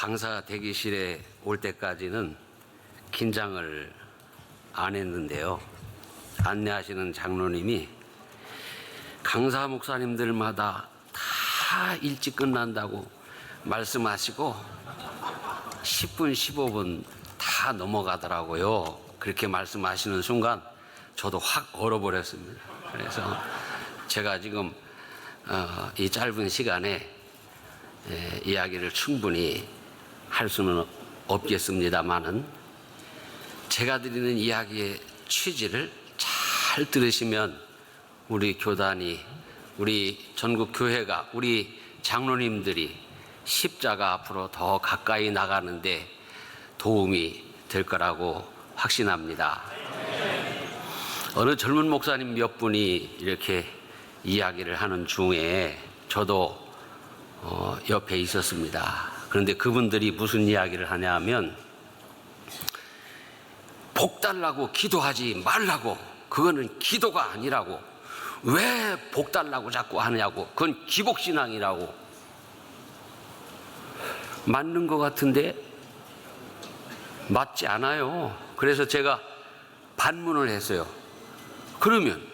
강사 대기실에 올 때까지는 긴장을 안 했는데요. 안내하시는 장로님이 강사 목사님들마다 다 일찍 끝난다고 말씀하시고 10분, 15분 다 넘어가더라고요. 그렇게 말씀하시는 순간 저도 확 얼어버렸습니다. 그래서 제가 지금 이 짧은 시간에 이야기를 충분히 할 수는 없겠습니다만은 제가 드리는 이야기의 취지를 잘 들으시면 우리 교단이, 우리 전국 교회가, 우리 장로님들이 십자가 앞으로 더 가까이 나가는데 도움이 될 거라고 확신합니다. 어느 젊은 목사님 몇 분이 이렇게 이야기를 하는 중에 저도 옆에 있었습니다. 그런데 그분들이 무슨 이야기를 하냐면 복 달라고 기도하지 말라고, 그거는 기도가 아니라고, 왜 복 달라고 자꾸 하냐고, 그건 기복신앙이라고. 맞는 것 같은데 맞지 않아요. 그래서 제가 반문을 했어요. 그러면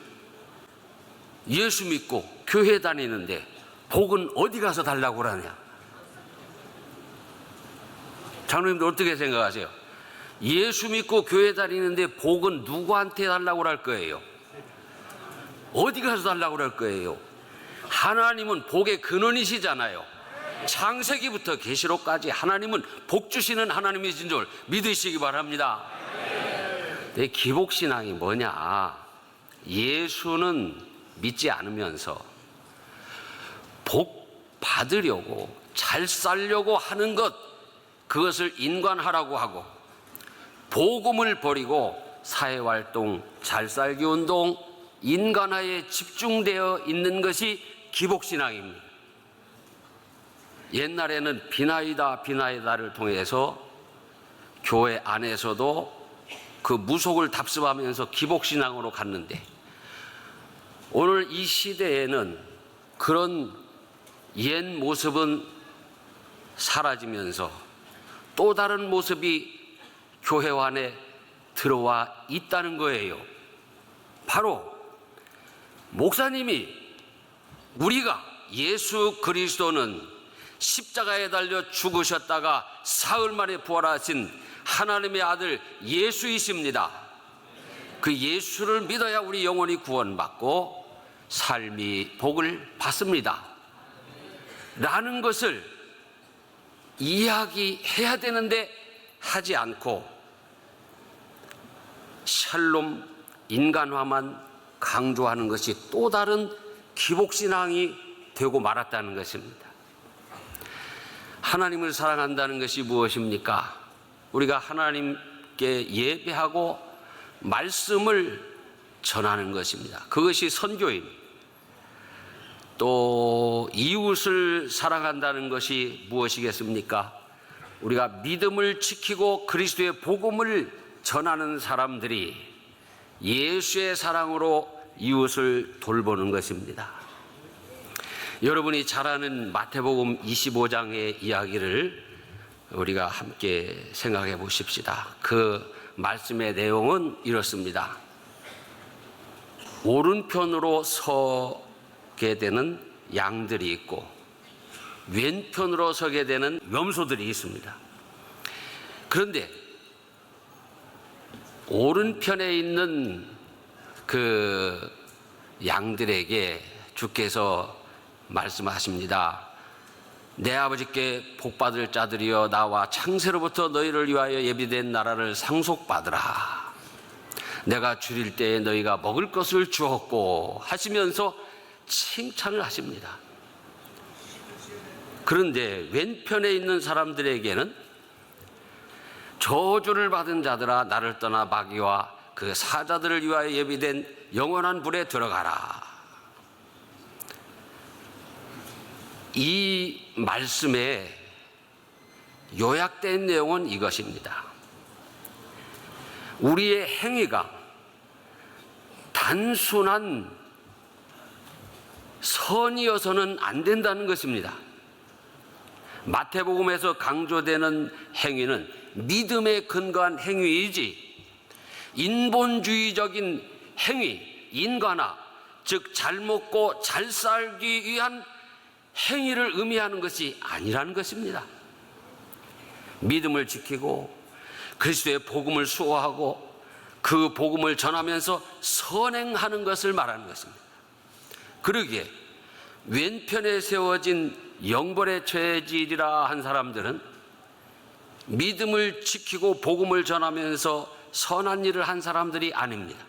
예수 믿고 교회 다니는데 복은 어디 가서 달라고 그러냐? 장로님들 어떻게 생각하세요? 예수 믿고 교회 다니는데 복은 누구한테 달라고 할 거예요? 어디 가서 달라고 할 거예요? 하나님은 복의 근원이시잖아요. 창세기부터 계시록까지 하나님은 복 주시는 하나님이신 줄 믿으시기 바랍니다. 내 기복신앙이 뭐냐? 예수는 믿지 않으면서 복 받으려고 잘 살려고 하는 것, 그것을 인간하라고 하고, 복음을 버리고 사회활동, 잘 살기 운동, 인간화에 집중되어 있는 것이 기복신앙입니다. 옛날에는 비나이다를 통해서 교회 안에서도 그 무속을 답습하면서 기복신앙으로 갔는데, 오늘 이 시대에는 그런 옛 모습은 사라지면서 또 다른 모습이 교회 안에 들어와 있다는 거예요. 바로 목사님이, 우리가 예수 그리스도는 십자가에 달려 죽으셨다가 사흘 만에 부활하신 하나님의 아들 예수이십니다. 그 예수를 믿어야 우리 영혼이 구원받고 삶이 복을 받습니다 라는 것을 이야기해야 되는데 하지 않고 샬롬, 인간화만 강조하는 것이 또 다른 기복신앙이 되고 말았다는 것입니다. 하나님을 사랑한다는 것이 무엇입니까? 우리가 하나님께 예배하고 말씀을 전하는 것입니다. 그것이 선교입니다. 또 이웃을 사랑한다는 것이 무엇이겠습니까? 우리가 믿음을 지키고 그리스도의 복음을 전하는 사람들이 예수의 사랑으로 이웃을 돌보는 것입니다. 여러분이 잘 아는 마태복음 25장의 이야기를 우리가 함께 생각해 보십시다. 그 말씀의 내용은 이렇습니다. 오른편으로 서게 되는 양들이 있고 왼편으로 서게 되는 염소들이 있습니다. 그런데 오른편에 있는 그 양들에게 주께서 말씀하십니다. 내 아버지께 복받을 자들이여, 나와 창세로부터 너희를 위하여 예비된 나라를 상속받으라. 내가 줄일 때에 너희가 먹을 것을 주었고 하시면서 칭찬을 하십니다. 그런데 왼편에 있는 사람들에게는 저주를 받은 자들아, 나를 떠나 마귀와 그 사자들을 위하여 예비된 영원한 불에 들어가라. 이 말씀의 요약된 내용은 이것입니다. 우리의 행위가 단순한 선이어서는 안 된다는 것입니다. 마태복음에서 강조되는 행위는 믿음에 근거한 행위이지 인본주의적인 행위, 인간화, 즉 잘 먹고 잘 살기 위한 행위를 의미하는 것이 아니라는 것입니다. 믿음을 지키고 그리스도의 복음을 수호하고 그 복음을 전하면서 선행하는 것을 말하는 것입니다. 그러기에 왼편에 세워진 영벌의 죄질이라 한 사람들은 믿음을 지키고 복음을 전하면서 선한 일을 한 사람들이 아닙니다.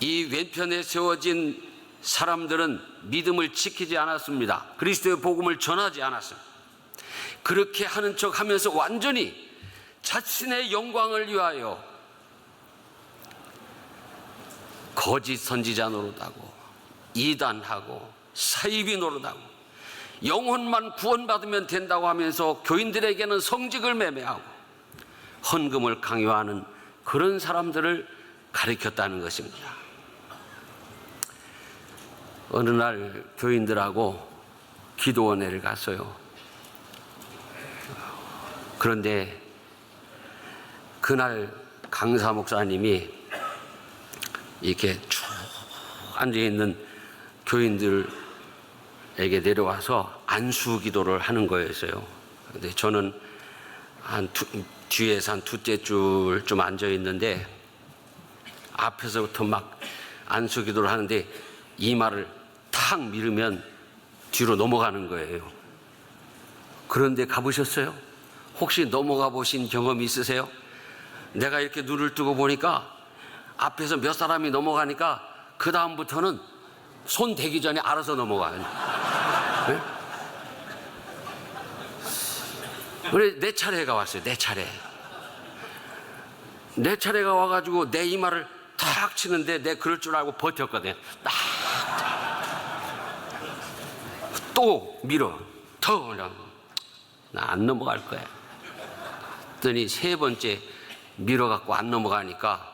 이 왼편에 세워진 사람들은 믿음을 지키지 않았습니다. 그리스도의 복음을 전하지 않았습니다. 그렇게 하는 척 하면서 완전히 자신의 영광을 위하여 거짓 선지자 노릇하고 이단하고 사이비 노릇하고 영혼만 구원받으면 된다고 하면서 교인들에게는 성직을 매매하고 헌금을 강요하는 그런 사람들을 가리켰다는 것입니다. 어느 날 교인들하고 기도원회를 갔어요. 그런데 그날 강사 목사님이 이렇게 쭉 앉아있는 교인들에게 내려와서 안수 기도를 하는 거였어요. 근데 저는 뒤에서 한 두째 줄쯤 앉아있는데 앞에서부터 막 안수 기도를 하는데 이마를 탁 밀으면 뒤로 넘어가는 거예요. 그런데 가보셨어요? 혹시 넘어가 보신 경험이 있으세요? 내가 이렇게 눈을 뜨고 보니까 앞에서 몇 사람이 넘어가니까 그 다음부터는 손 대기 전에 알아서 넘어가요. 네? 그래, 내 차례가 왔어요. 내 차례가 와가지고 내 이마를 탁 치는데 내 그럴 줄 알고 버텼거든. 또 밀어. 더 나 안 넘어갈 거야. 그랬더니 세 번째 밀어갖고 안 넘어가니까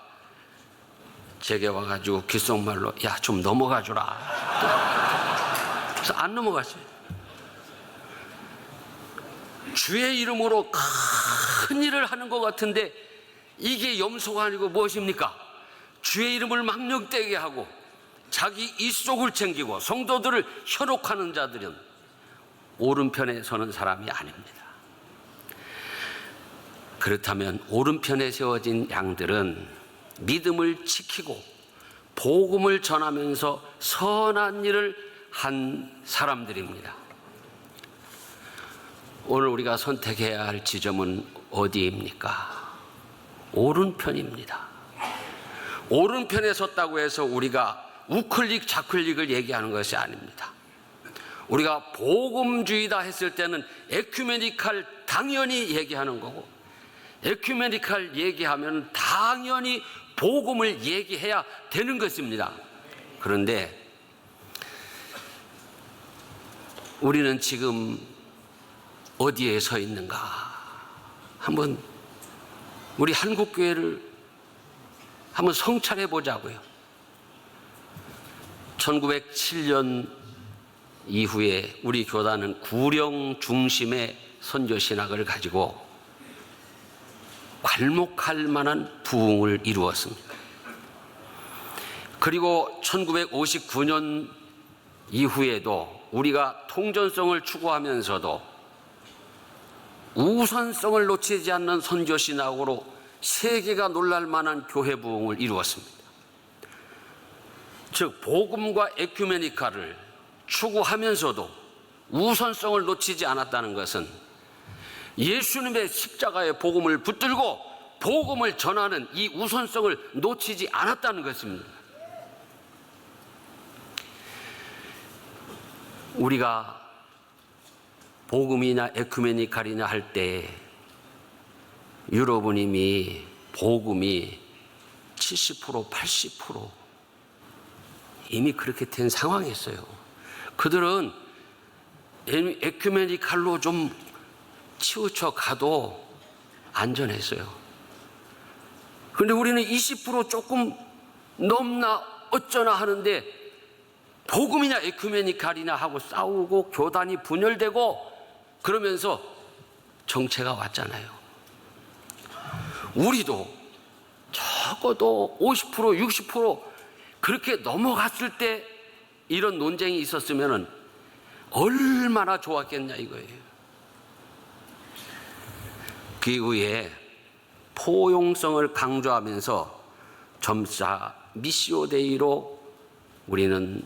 제게 와가지고 귓속말로 야, 좀 넘어가 주라. 그래서 안 넘어갔어요. 주의 이름으로 큰 일을 하는 것 같은데 이게 염소가 아니고 무엇입니까? 주의 이름을 망령되게 하고 자기 입속을 챙기고 성도들을 현혹하는 자들은 오른편에 서는 사람이 아닙니다. 그렇다면 오른편에 세워진 양들은 믿음을 지키고 복음을 전하면서 선한 일을 한 사람들입니다. 오늘 우리가 선택해야 할 지점은 어디입니까? 오른편입니다. 오른편에 섰다고 해서 우리가 우클릭 좌클릭을 얘기하는 것이 아닙니다. 우리가 복음주의다 했을 때는 에큐메니칼 당연히 얘기하는 거고, 에큐메니칼 얘기하면 당연히 복음을 얘기해야 되는 것입니다. 그런데 우리는 지금 어디에 서 있는가? 한번 우리 한국교회를 한번 성찰해 보자고요. 1907년 이후에 우리 교단은 구령 중심의 선교 신학을 가지고 괄목할 만한 부흥을 이루었습니다. 그리고 1959년 이후에도 우리가 통전성을 추구하면서도 우선성을 놓치지 않는 선교 신학으로 세계가 놀랄 만한 교회 부흥을 이루었습니다. 즉 복음과 에큐메니카를 추구하면서도 우선성을 놓치지 않았다는 것은 예수님의 십자가의 복음을 붙들고 복음을 전하는 이 우선성을 놓치지 않았다는 것입니다. 우리가 복음이나 에큐메니칼이나 할 때 유럽은 이미 복음이 70% 80% 이미 그렇게 된 상황이었어요. 그들은 에큐메니칼로 좀 치우쳐 가도 안전했어요. 그런데 우리는 20% 조금 넘나 어쩌나 하는데 복음이냐 에큐메니칼이냐 하고 싸우고 교단이 분열되고 그러면서 정체가 왔잖아요. 우리도 적어도 50% 60% 그렇게 넘어갔을 때 이런 논쟁이 있었으면 얼마나 좋았겠냐 이거예요. 그 이후에 포용성을 강조하면서 점차 미시오 데이로 우리는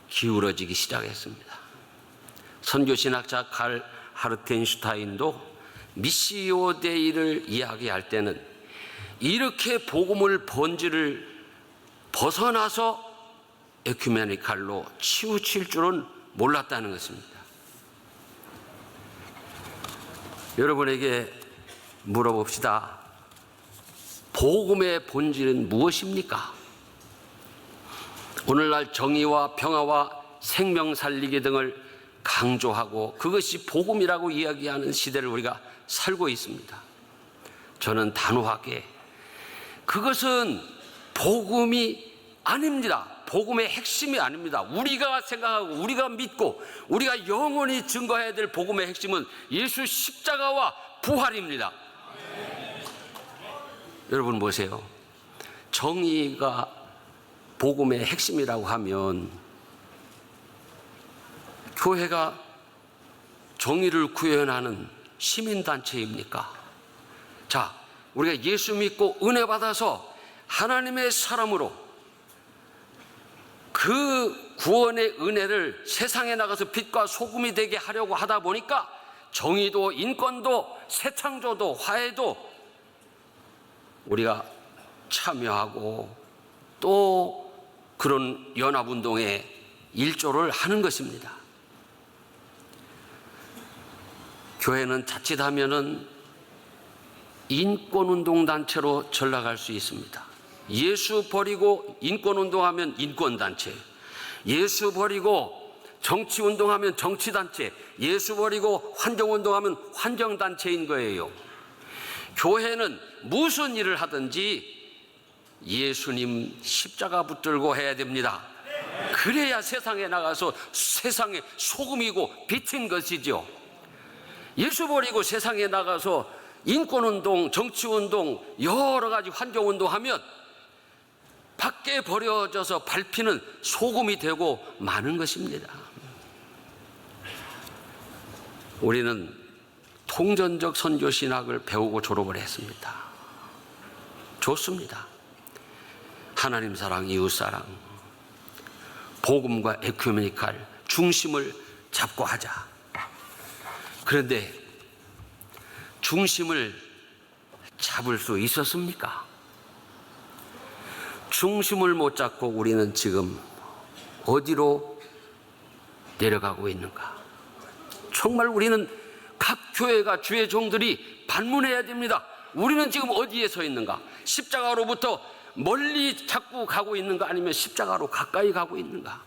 기울어지기 시작했습니다. 선교신학자 칼 하르텐슈타인도 미시오 데이를 이야기할 때는 이렇게 복음을 본질을 벗어나서 에큐메니칼로 치우칠 줄은 몰랐다는 것입니다. 여러분에게 물어봅시다. 복음의 본질은 무엇입니까? 오늘날 정의와 평화와 생명 살리기 등을 강조하고 그것이 복음이라고 이야기하는 시대를 우리가 살고 있습니다. 저는 단호하게 그것은 복음이 아닙니다. 복음의 핵심이 아닙니다. 우리가 생각하고 우리가 믿고 우리가 영원히 증거해야 될 복음의 핵심은 예수 십자가와 부활입니다. 여러분 보세요. 정의가 복음의 핵심이라고 하면 교회가 정의를 구현하는 시민단체입니까? 자, 우리가 예수 믿고 은혜 받아서 하나님의 사람으로 그 구원의 은혜를 세상에 나가서 빛과 소금이 되게 하려고 하다 보니까 정의도 인권도 새창조도 화해도 우리가 참여하고 또 그런 연합운동에 일조를 하는 것입니다. 교회는 자칫하면은 인권운동단체로 전락할 수 있습니다. 예수 버리고 인권운동하면 인권단체, 예수 버리고 정치운동하면 정치단체, 예수 버리고 환경운동하면 환경단체인 거예요. 교회는 무슨 일을 하든지 예수님 십자가 붙들고 해야 됩니다. 그래야 세상에 나가서 세상의 소금이고 빛인 것이죠. 예수 버리고 세상에 나가서 인권운동, 정치운동, 여러 가지 환경운동 하면 밖에 버려져서 밟히는 소금이 되고 마는 것입니다. 우리는 통전적 선교신학을 배우고 졸업을 했습니다. 좋습니다. 하나님 사랑, 이웃 사랑, 복음과 에큐메니칼 중심을 잡고 하자. 그런데 중심을 잡을 수 있었습니까? 중심을 못 잡고 우리는 지금 어디로 내려가고 있는가? 정말 우리는 각 교회가 주의 종들이 반문해야 됩니다. 우리는 지금 어디에 서 있는가? 십자가로부터 멀리 자꾸 가고 있는가? 아니면 십자가로 가까이 가고 있는가?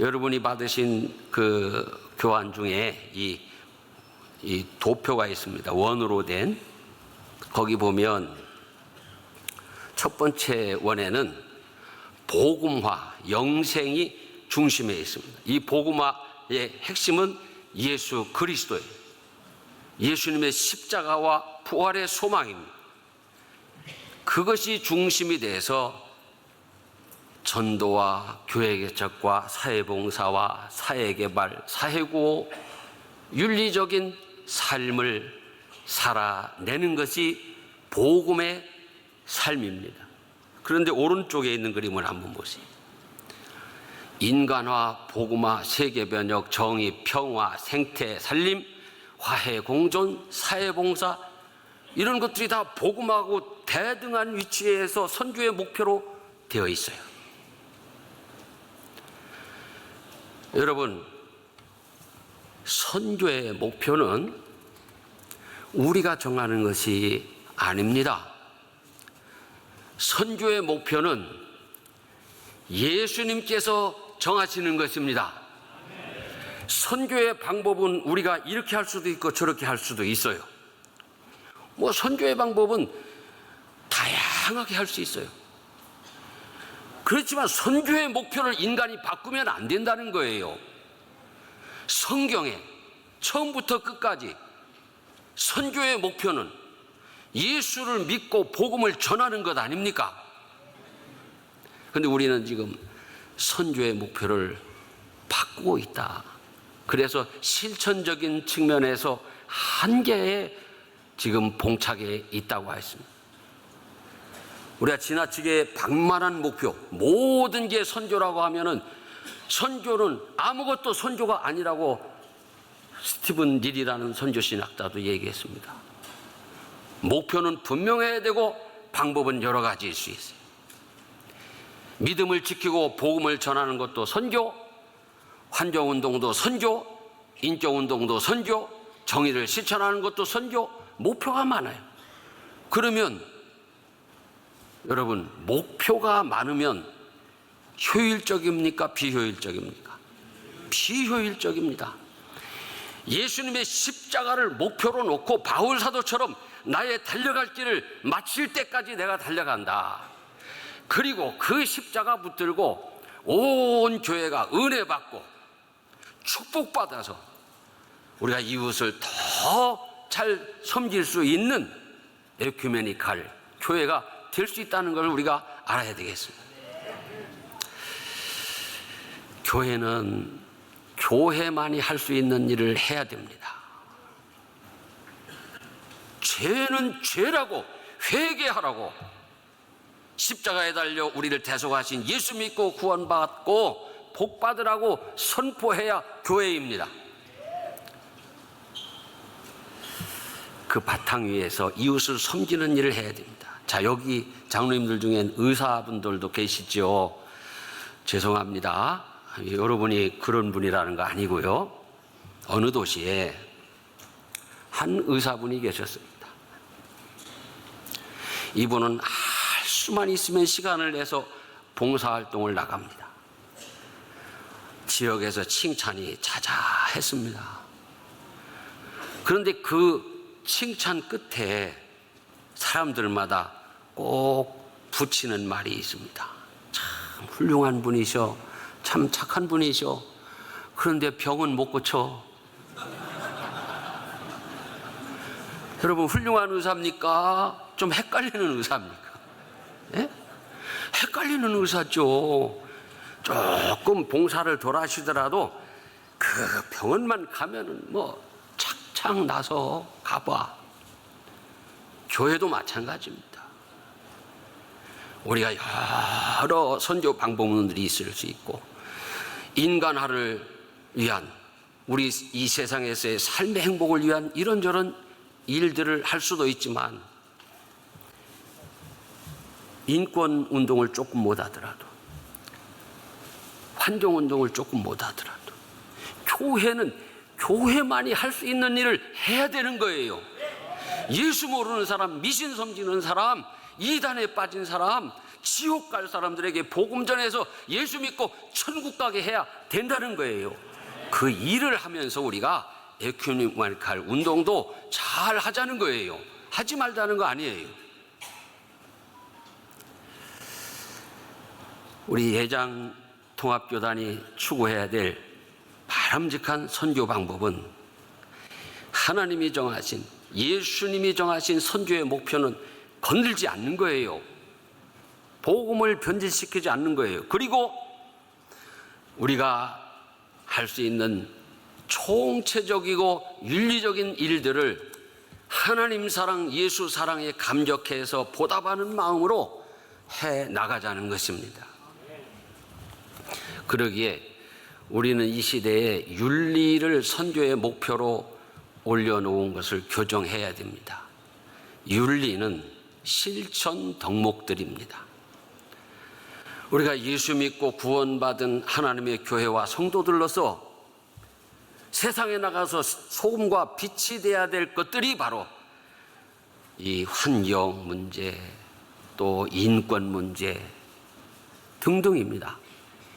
여러분이 받으신 그 교환 중에 이 도표가 있습니다. 원으로 된. 거기 보면 첫 번째 원에는 복음화, 영생이 중심에 있습니다. 이 복음화의 핵심은 예수 그리스도예요. 예수님의 십자가와 부활의 소망입니다. 그것이 중심이 돼서 전도와 교회개척과 사회봉사와 사회개발, 사회구호, 윤리적인 삶을 살아내는 것이 복음의 삶입니다. 그런데 오른쪽에 있는 그림을 한번 보세요. 인간화, 복음화, 세계변혁, 정의, 평화, 생태, 살림, 화해, 공존, 사회봉사 이런 것들이 다 복음하고 대등한 위치에서 선교의 목표로 되어 있어요. 여러분, 선교의 목표는 우리가 정하는 것이 아닙니다. 선교의 목표는 예수님께서 정하시는 것입니다. 선교의 방법은 우리가 이렇게 할 수도 있고 저렇게 할 수도 있어요. 선교의 방법은 다양하게 할 수 있어요. 그렇지만 선교의 목표를 인간이 바꾸면 안 된다는 거예요. 성경에 처음부터 끝까지 선교의 목표는 예수를 믿고 복음을 전하는 것 아닙니까? 그런데 우리는 지금 선교의 목표를 바꾸고 있다. 그래서 실천적인 측면에서 한계에 지금 봉착해 있다고 했습니다. 우리가 지나치게 방만한 목표, 모든 게 선교라고 하면은 선교는 아무것도 선교가 아니라고 스티븐 닐이라는 선교신학자도 얘기했습니다. 목표는 분명해야 되고 방법은 여러 가지일 수 있어요. 믿음을 지키고 복음을 전하는 것도 선교, 환경운동도 선교, 인격운동도 선교, 정의를 실천하는 것도 선교, 목표가 많아요. 그러면 여러분, 목표가 많으면 효율적입니까? 비효율적입니까? 비효율적입니다. 예수님의 십자가를 목표로 놓고 바울 사도처럼 나의 달려갈 길을 마칠 때까지 내가 달려간다. 그리고 그 십자가 붙들고 온 교회가 은혜 받고 축복받아서 우리가 이웃을 더 잘 섬길 수 있는 에큐메니칼 교회가 될 수 있다는 걸 우리가 알아야 되겠습니다. 교회는 교회만이 할 수 있는 일을 해야 됩니다. 죄는 죄라고 회개하라고 십자가에 달려 우리를 대속하신 예수 믿고 구원받고 복받으라고 선포해야 교회입니다. 그 바탕 위에서 이웃을 섬기는 일을 해야 됩니다. 자, 여기 장로님들 중엔 의사분들도 계시죠. 죄송합니다. 여러분이 그런 분이라는 거 아니고요. 어느 도시에 한 의사분이 계셨습니다. 이분은 할 수만 있으면 시간을 내서 봉사활동을 나갑니다. 지역에서 칭찬이 자자했습니다. 그런데 그 칭찬 끝에 사람들마다 꼭 붙이는 말이 있습니다. 참 훌륭한 분이셔. 참 착한 분이셔. 그런데 병은 못 고쳐. 여러분, 훌륭한 의사입니까? 좀 헷갈리는 의사입니까? 예? 헷갈리는 의사죠. 조금 봉사를 덜 하시더라도 그 병원만 가면은 뭐 착착 나서 가봐. 교회도 마찬가지입니다. 우리가 여러 선교 방법론들이 있을 수 있고 인간화를 위한 우리 이 세상에서의 삶의 행복을 위한 이런저런 일들을 할 수도 있지만 인권운동을 조금 못하더라도 환경운동을 조금 못하더라도 교회는 교회만이 할 수 있는 일을 해야 되는 거예요. 예수 모르는 사람, 미신 섬기는 사람, 이단에 빠진 사람, 지옥 갈 사람들에게 복음 전해서 예수 믿고 천국 가게 해야 된다는 거예요. 그 일을 하면서 우리가 에큐메니칼 운동도 잘 하자는 거예요. 하지 말자는 거 아니에요. 우리 예장 통합교단이 추구해야 될 바람직한 선교 방법은 하나님이 정하신, 예수님이 정하신 선교의 목표는 건들지 않는 거예요. 복음을 변질시키지 않는 거예요. 그리고 우리가 할 수 있는 총체적이고 윤리적인 일들을 하나님 사랑, 예수 사랑에 감격해서 보답하는 마음으로 해 나가자는 것입니다. 그러기에 우리는 이 시대에 윤리를 선교의 목표로 올려놓은 것을 교정해야 됩니다. 윤리는 실천 덕목들입니다. 우리가 예수 믿고 구원받은 하나님의 교회와 성도들로서 세상에 나가서 소금과 빛이 되어야 될 것들이 바로 이 환경 문제, 또 인권 문제 등등입니다.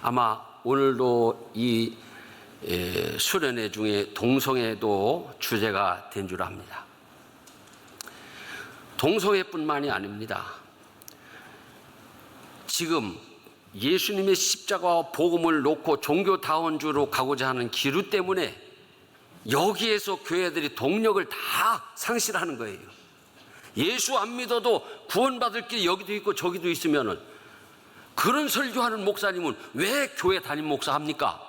아마 오늘도 이 수련회 중에 동성애도 주제가 된 줄 압니다. 동성애뿐만이 아닙니다. 지금 예수님의 십자가와 복음을 놓고 종교다원주로 가고자 하는 기류 때문에 여기에서 교회들이 동력을 다 상실하는 거예요. 예수 안 믿어도 구원받을 길이 여기도 있고 저기도 있으면은 그런 설교하는 목사님은 왜 교회 담임 목사 합니까?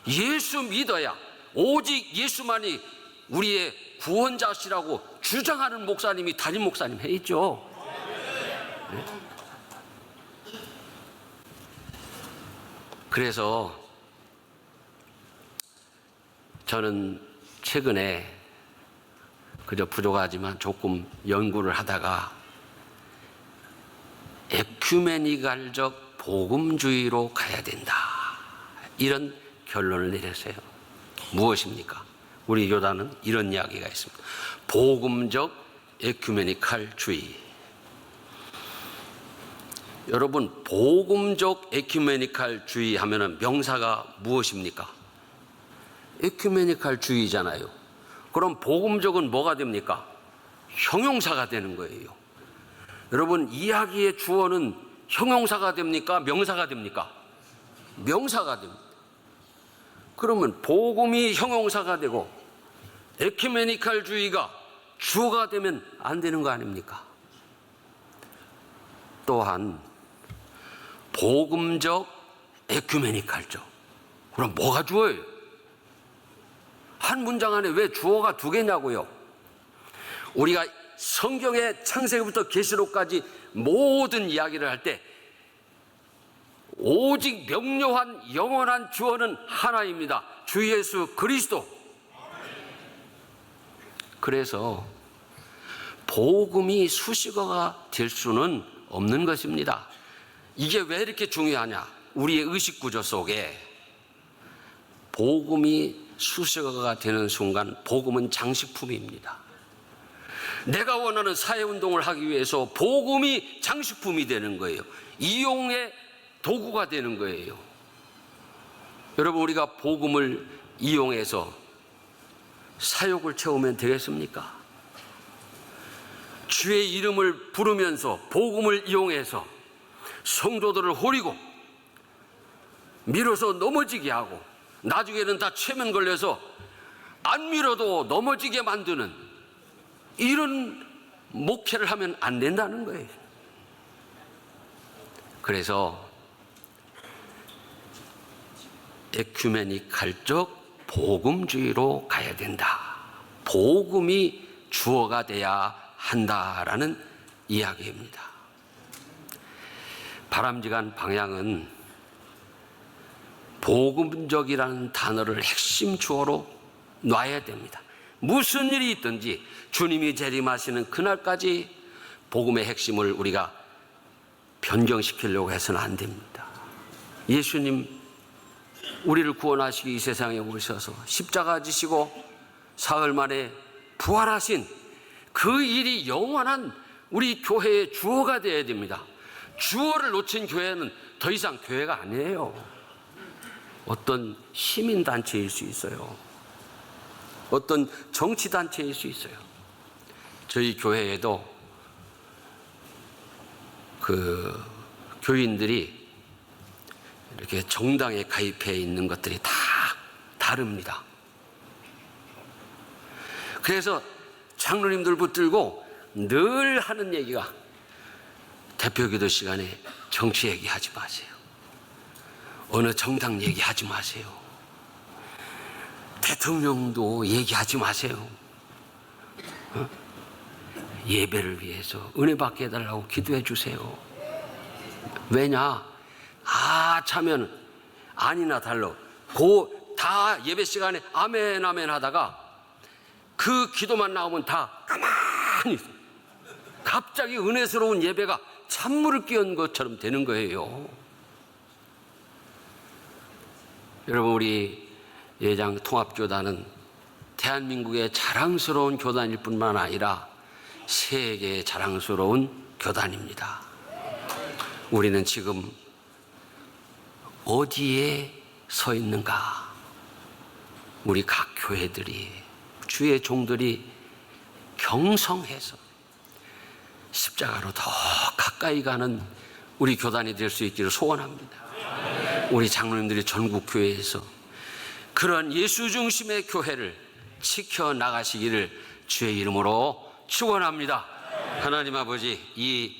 예수 믿어야, 오직 예수만이 우리의 구원자시라고 주장하는 목사님이 담임 목사님 해 있죠. 네? 그래서 저는 최근에 그저 부족하지만 조금 연구를 하다가 에큐메니칼적 복음주의로 가야 된다, 이런 결론을 내렸어요. 무엇입니까? 우리 교단은 이런 이야기가 있습니다. 복음적 에큐메니칼주의. 여러분, 복음적 에큐메니칼주의 하면은 명사가 무엇입니까? 에큐메니칼주의잖아요. 그럼 복음적은 뭐가 됩니까? 형용사가 되는 거예요. 여러분, 이야기의 주어는 형용사가 됩니까? 명사가 됩니까? 명사가 됩니다. 그러면 복음이 형용사가 되고 에큐메니칼주의가 주어가 되면 안 되는 거 아닙니까? 또한 복음적 에큐메니칼적, 그럼 뭐가 주어예요? 한 문장 안에 왜 주어가 두 개냐고요? 우리가 성경의 창세기부터 계시록까지 모든 이야기를 할 때 오직 명료한 영원한 주어는 하나입니다. 주 예수 그리스도. 그래서 복음이 수식어가 될 수는 없는 것입니다. 이게 왜 이렇게 중요하냐? 우리의 의식구조 속에 복음이 수식어가 되는 순간 복음은 장식품입니다. 내가 원하는 사회운동을 하기 위해서 복음이 장식품이 되는 거예요. 이용의 도구가 되는 거예요. 여러분, 우리가 복음을 이용해서 사욕을 채우면 되겠습니까? 주의 이름을 부르면서 복음을 이용해서 성도들을 호리고 밀어서 넘어지게 하고 나중에는 다 최면 걸려서 안 밀어도 넘어지게 만드는 이런 목회를 하면 안 된다는 거예요. 그래서 에큐메니칼적 복음주의로 가야 된다. 복음이 주어가 돼야 한다라는 이야기입니다. 바람직한 방향은 복음적이라는 단어를 핵심 주어로 놔야 됩니다. 무슨 일이 있든지 주님이 재림하시는 그날까지 복음의 핵심을 우리가 변경시키려고 해서는 안 됩니다. 예수님, 우리를 구원하시기 이 세상에 오셔서 십자가 지시고 사흘 만에 부활하신 그 일이 영원한 우리 교회의 주어가 되어야 됩니다. 주어를 놓친 교회는 더 이상 교회가 아니에요. 어떤 시민단체일 수 있어요. 어떤 정치단체일 수 있어요. 저희 교회에도 그 교인들이 이렇게 정당에 가입해 있는 것들이 다 다릅니다. 그래서 장로님들 붙들고 늘 하는 얘기가, 대표기도 시간에 정치 얘기하지 마세요. 어느 정당 얘기하지 마세요. 대통령도 얘기하지 마세요. 예배를 위해서 은혜 받게 해달라고 기도해 주세요. 왜냐? 차면 아니나 달러 다 예배 시간에 아멘 아멘 하다가 그 기도만 나오면 다 가만히 있어요. 갑자기 은혜스러운 예배가 찬물을 끼얹은 것처럼 되는 거예요. 여러분, 우리 예장 통합교단은 대한민국의 자랑스러운 교단일 뿐만 아니라 세계의 자랑스러운 교단입니다. 우리는 지금 어디에 서 있는가? 우리 각 교회들이, 주의 종들이 경성해서 십자가로 더 가까이 가는 우리 교단이 될 수 있기를 소원합니다. 우리 장로님들이 전국 교회에서 그런 예수 중심의 교회를 지켜나가시기를 주의 이름으로 축원합니다. 하나님 아버지, 이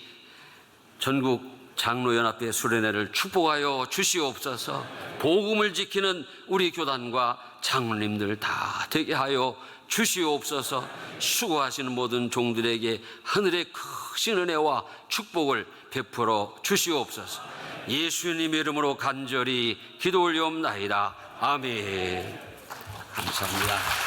전국 장로연합회 수련회를 축복하여 주시옵소서. 복음을 지키는 우리 교단과 장로님들 다 되게 하여 주시옵소서. 수고하시는 모든 종들에게 하늘의 크신 은혜와 축복을 베풀어 주시옵소서. 예수님 이름으로 간절히 기도 올리옵나이다. 아멘. 감사합니다.